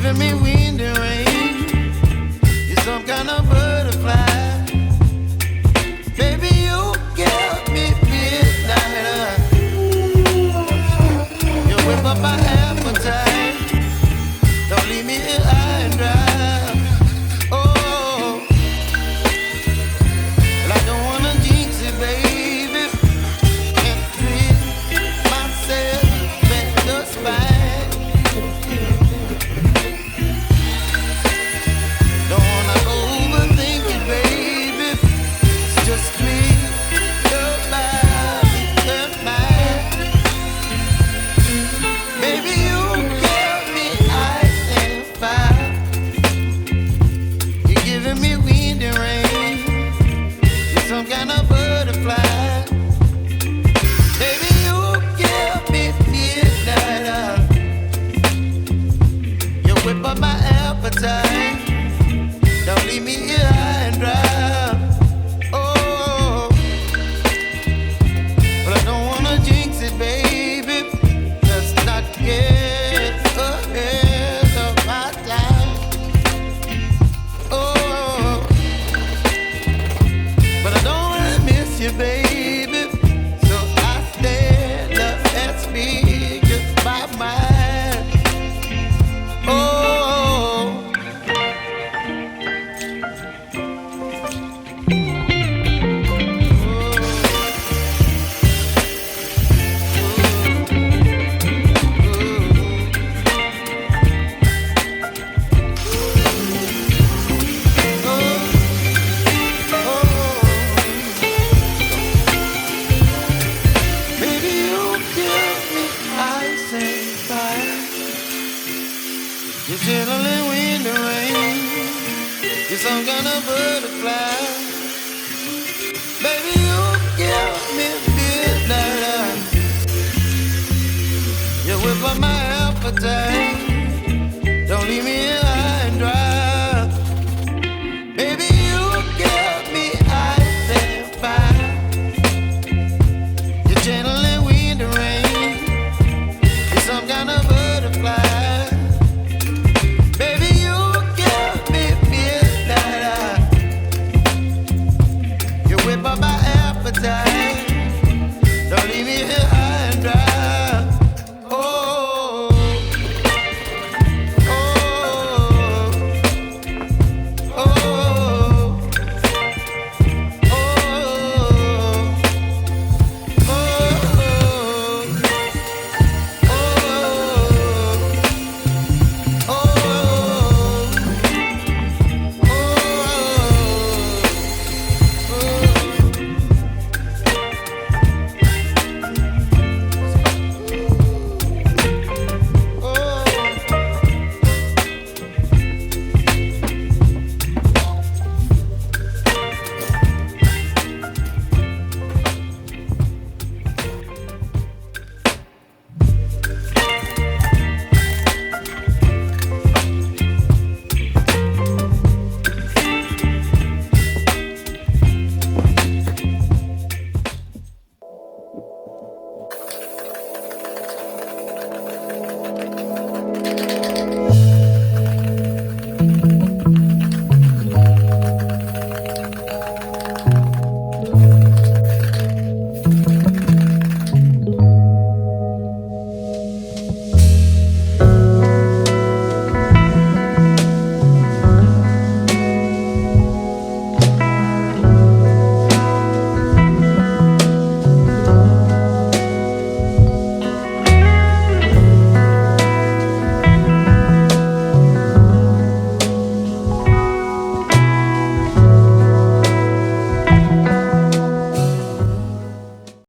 giving me wind and rain. You're some kind of butterfly. Baby, you give me midnight. You whip up my appetite. Don't leave me here high and dry. Oh, well, I don't wanna jinx it, baby. Can't treat myself at the spine. Don't wanna overthink it, baby. It's just me, your body, and mine. Baby, you give me ice and fire. You're giving me wind and rain. You're some kind of butterfly. Baby, you give me midnight. You whip up my appetite. Don't leave me here high and dry. Oh, but I don't wanna jinx it, baby. Let's not get ahead of my time. Oh, but I don't wanna miss you, baby. So I stand up and speak just my mind. Oh. Baby, you give me ice and fire. You're chilling wind and rain. You're some kind of butterfly. Baby, you give me midnight. You whip up my appetite.